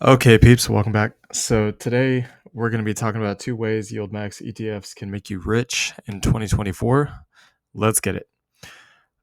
Okay, peeps, welcome back. So today we're going to be talking about 2 ways YieldMax ETFs can make you rich in 2024. Let's get it.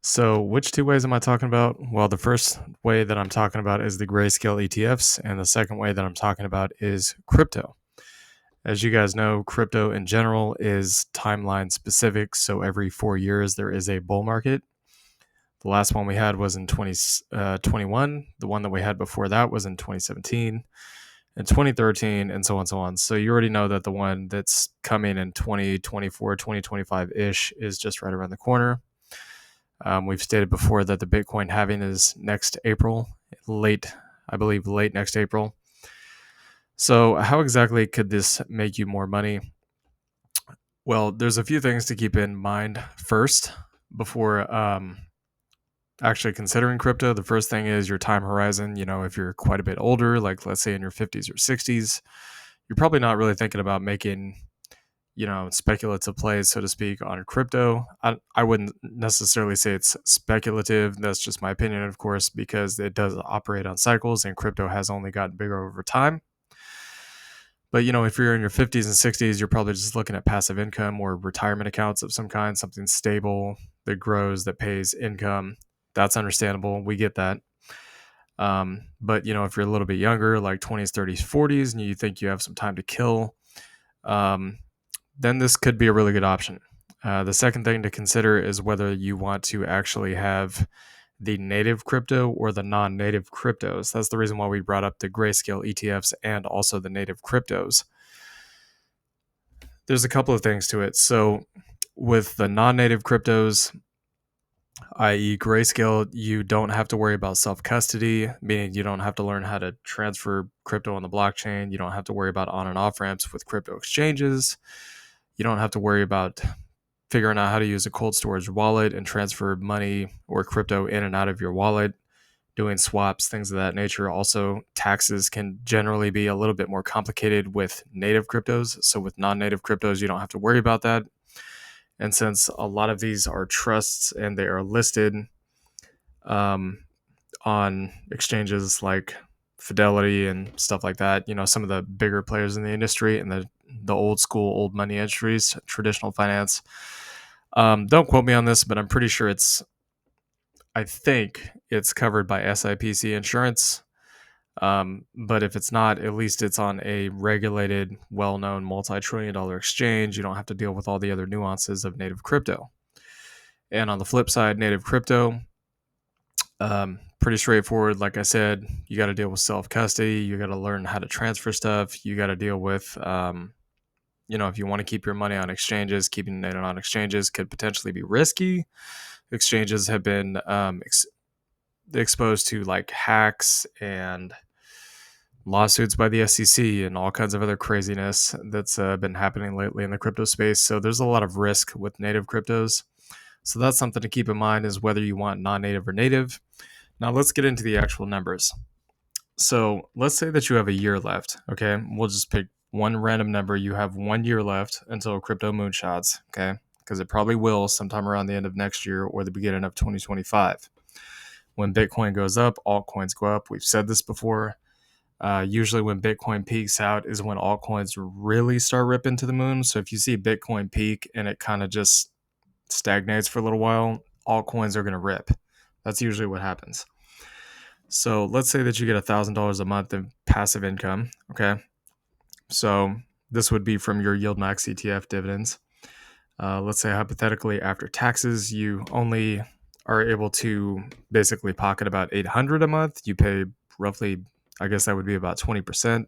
So which 2 ways am I talking about? Well, the first way that I'm talking about is the grayscale ETFs, and the second way that I'm talking about is crypto. As you guys know, crypto in general is timeline specific. So every 4 years there is a bull market. The last one we had was in 2021. The one that we had before that was in 2017. In 2013, and so on and so on. So you already know that the one that's coming in 2024, 2025-ish is just right around the corner. We've stated before that the Bitcoin halving is next April, I believe late next April. So how exactly could this make you more money? Well, there's a few things to keep in mind first before actually considering crypto. The first thing is your time horizon. If you're quite a bit older, like let's say in your 50s or 60s, you're probably not really thinking about making, speculative plays, so to speak, on crypto. I wouldn't necessarily say it's speculative. That's just my opinion, of course, because it does operate on cycles and crypto has only gotten bigger over time. But, if you're in your 50s and 60s, you're probably just looking at passive income or retirement accounts of some kind, something stable that grows, that pays income. That's understandable. We get that. But, if you're a little bit younger, like 20s, 30s, 40s, and you think you have some time to kill, then this could be a really good option. The second thing to consider is whether you want to actually have the native crypto or the non-native cryptos. That's the reason why we brought up the grayscale ETFs and also the native cryptos. There's a couple of things to it. So with the non-native cryptos, i.e. grayscale, you don't have to worry about self-custody, meaning you don't have to learn how to transfer crypto on the blockchain. You don't have to worry about on and off ramps with crypto exchanges. You don't have to worry about figuring out how to use a cold storage wallet and transfer money or crypto in and out of your wallet, doing swaps, things of that nature. Also, taxes can generally be a little bit more complicated with native cryptos. So with non-native cryptos, you don't have to worry about that. And since a lot of these are trusts and they are listed on exchanges like Fidelity and stuff like that, some of the bigger players in the industry and the old school, old money industries, traditional finance. Don't quote me on this, but I'm pretty sure I think it's covered by SIPC insurance. But if it's not, at least it's on a regulated, well-known multi-trillion-dollar exchange. You don't have to deal with all the other nuances of native crypto. And on the flip side, native crypto, pretty straightforward. Like I said, you got to deal with self-custody. You got to learn how to transfer stuff. You got to deal with, if you want to keep your money on exchanges, keeping it on exchanges could potentially be risky. Exchanges have been exposed to like hacks and lawsuits by the SEC and all kinds of other craziness that's been happening lately in the crypto space. So there's a lot of risk with native cryptos. So that's something to keep in mind, is whether you want non-native or native. Now let's get into the actual numbers. So let's say that you have a year left. Okay, we'll just pick one random number. You have 1 year left until crypto moonshots. Okay, because it probably will sometime around the end of next year or the beginning of 2025. When Bitcoin goes up, altcoins go up. We've said this before. Usually when Bitcoin peaks out is when altcoins really start ripping to the moon. So if you see Bitcoin peak and it kind of just stagnates for a little while, altcoins are going to rip. That's usually what happens. So let's say that you get $1,000 a month in passive income. Okay. So this would be from your YieldMax ETF dividends. Let's say hypothetically after taxes, you only are able to basically pocket about $800 a month. You pay roughly, I guess that would be about 20%.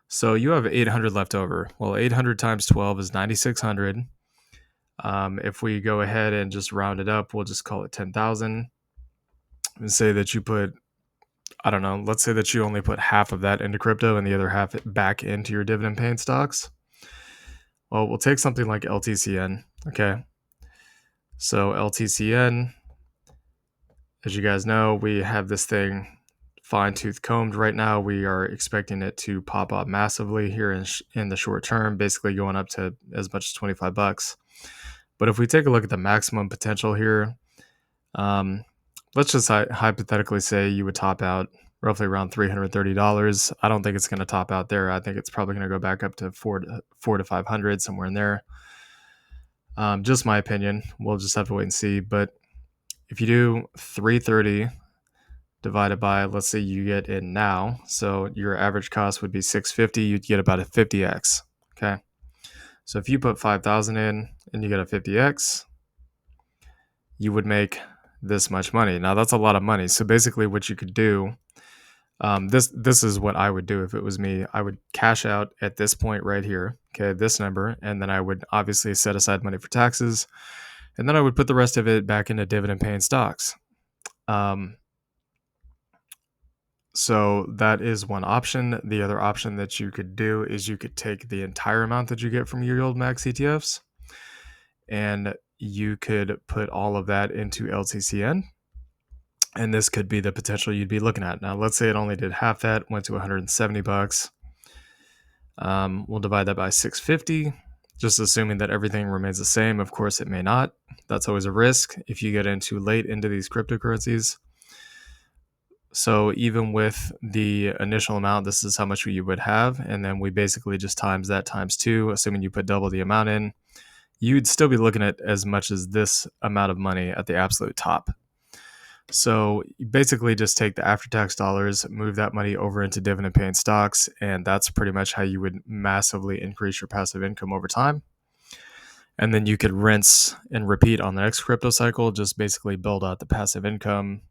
So you have $800 left over. Well, 800 times 12 is 9,600. If we go ahead and just round it up, we'll just call it 10,000 and say that you put, I don't know, let's say that you only put half of that into crypto and the other half back into your dividend paying stocks. Well, we'll take something like LTCN. Okay. So LTCN, as you guys know, we have this thing fine tooth combed right now. We are expecting it to pop up massively here in the short term, basically going up to as much as $25. But if we take a look at the maximum potential here, let's just hypothetically say you would top out roughly around $330. I don't think it's going to top out there. I think it's probably going to go back up to four to 500, somewhere in there. Just my opinion. We'll just have to wait and see. But if you do 330 divided by, let's say you get in now, so your average cost would be 650. You'd get about a 50x. Okay. So if you put 5,000 in and you get a 50x, you would make this much money. Now that's a lot of money. So basically, what you could do, this is what I would do if it was me. I would cash out at this point right here, okay, this number, and then I would obviously set aside money for taxes, and then I would put the rest of it back into dividend-paying stocks. So that is one option. The other option that you could do is you could take the entire amount that you get from your YieldMax ETFs, and you could put all of that into LTCN. And this could be the potential you'd be looking at. Now, let's say it only did half that, went to $170. We'll divide that by 650, just assuming that everything remains the same. Of course, it may not. That's always a risk if you get into late into these cryptocurrencies. So even with the initial amount, this is how much you would have. And then we basically just times that times 2, assuming you put double the amount in. You'd still be looking at as much as this amount of money at the absolute top. So you basically just take the after-tax dollars, move that money over into dividend-paying stocks, and that's pretty much how you would massively increase your passive income over time. And then you could rinse and repeat on the next crypto cycle, just basically build out the passive income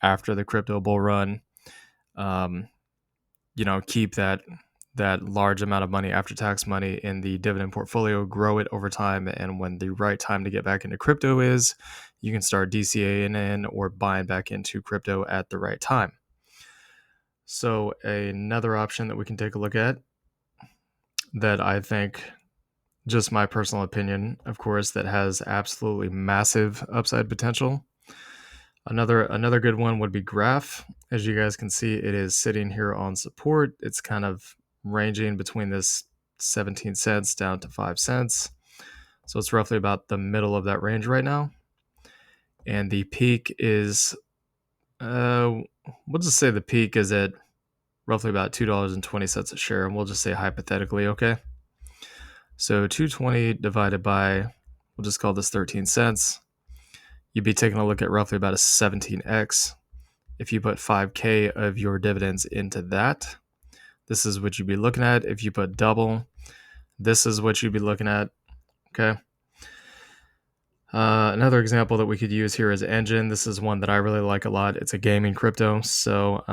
after the crypto bull run. Keep that large amount of money, after-tax money, in the dividend portfolio, grow it over time, and when the right time to get back into crypto is, you can start DCAing in or buying back into crypto at the right time. So another option that we can take a look at, that I think, just my personal opinion, of course, that has absolutely massive upside potential. Another good one would be Graph. As you guys can see, it is sitting here on support. It's kind of ranging between this 17 cents down to 5 cents. So it's roughly about the middle of that range right now. And the peak is, we'll just say the peak is at roughly about $2.20 a share. And we'll just say hypothetically, okay? So 220 divided by, we'll just call this 13 cents. You'd be taking a look at roughly about a 17x. If you put 5K of your dividends into that, this is what you'd be looking at. If you put double, this is what you'd be looking at. Okay. Another example that we could use here is Engine. This is one that I really like a lot. It's a gaming crypto. So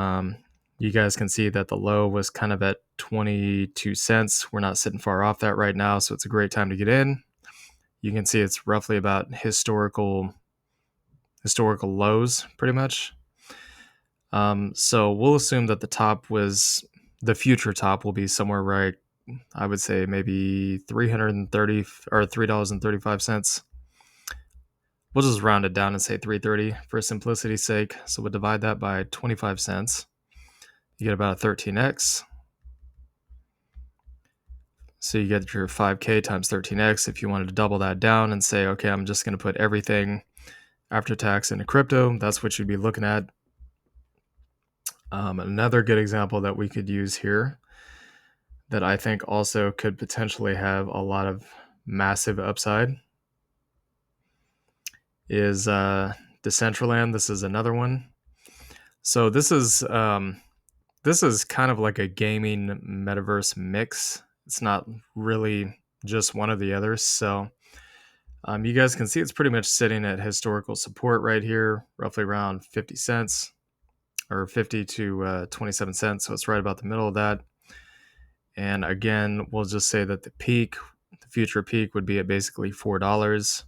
you guys can see that the low was kind of at 22 cents. We're not sitting far off that right now, so it's a great time to get in. You can see it's roughly about historical lows, pretty much. So we'll assume that the future top will be somewhere right, I would say maybe 330 or $3.35. We'll just round it down and say 330 for simplicity's sake. So we'll divide that by 25 cents. You get about a 13x. So you get your 5K times 13x. If you wanted to double that down and say, okay, I'm just going to put everything after tax into crypto, that's what you'd be looking at. Another good example that we could use here that I think also could potentially have a lot of massive upside is Decentraland. This is another one. So this is kind of like a gaming metaverse mix. It's not really just one or the other. So you guys can see it's pretty much sitting at historical support right here, roughly around 50 cents or 50 to 27 cents. So it's right about the middle of that. And again, we'll just say that the future peak would be at basically $4.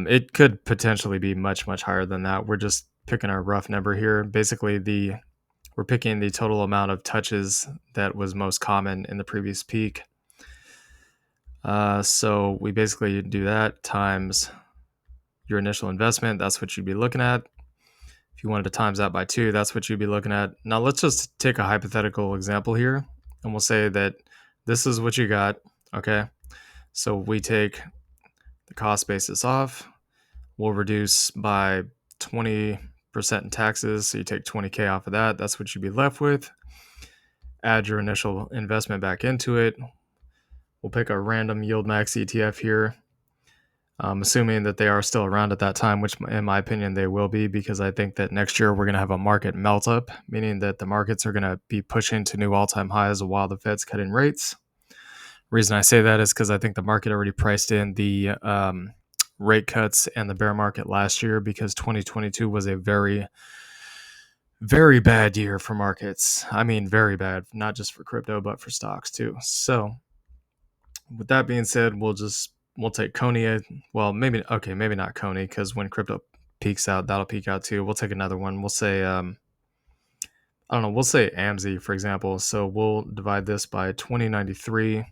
It could potentially be much, much higher than that. We're just picking a rough number here. Basically, we're picking the total amount of touches that was most common in the previous peak. So we basically do that times your initial investment. That's what you'd be looking at. If you wanted to times that by 2, that's what you'd be looking at. Now let's just take a hypothetical example here, and we'll say that this is what you got. Okay. So we take the cost basis off. We'll reduce by 20% in taxes. So you take 20K off of that. That's what you'd be left with. Add your initial investment back into it. We'll pick a random YieldMax ETF here. Assuming that they are still around at that time, which in my opinion they will be, because I think that next year we're going to have a market melt up, meaning that the markets are going to be pushing to new all-time highs while the Fed's cutting rates. Reason I say that is because I think the market already priced in the rate cuts and the bear market last year, because 2022 was a very, very bad year for markets. I mean, very bad, not just for crypto, but for stocks too. So with that being said, we'll take Coney. Well, maybe not Coney, because when crypto peaks out, that'll peak out too. We'll take another one. We'll say I don't know. We'll say AMZ, for example. So we'll divide this by 2093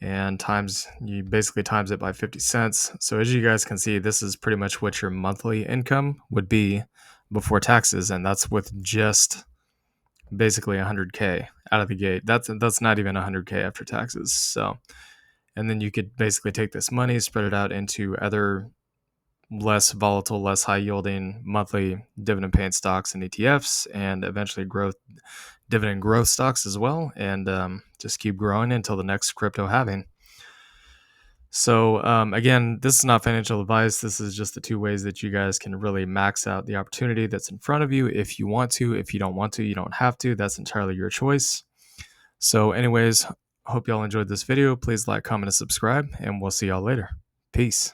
and you basically times it by 50 cents. So as you guys can see, this is pretty much what your monthly income would be before taxes, and that's with just basically 100K out of the gate. That's not even 100K after taxes. So, and then you could basically take this money, spread it out into other less volatile, less high yielding monthly dividend paying stocks and ETFs, and eventually dividend growth stocks as well, and just keep growing until the next crypto halving. So again, this is not financial advice. This is just the two ways that you guys can really max out the opportunity that's in front of you if you want to. If you don't want to, you don't have to. That's entirely your choice. So anyways, hope y'all enjoyed this video. Please like, comment, and subscribe, and we'll see y'all later. Peace.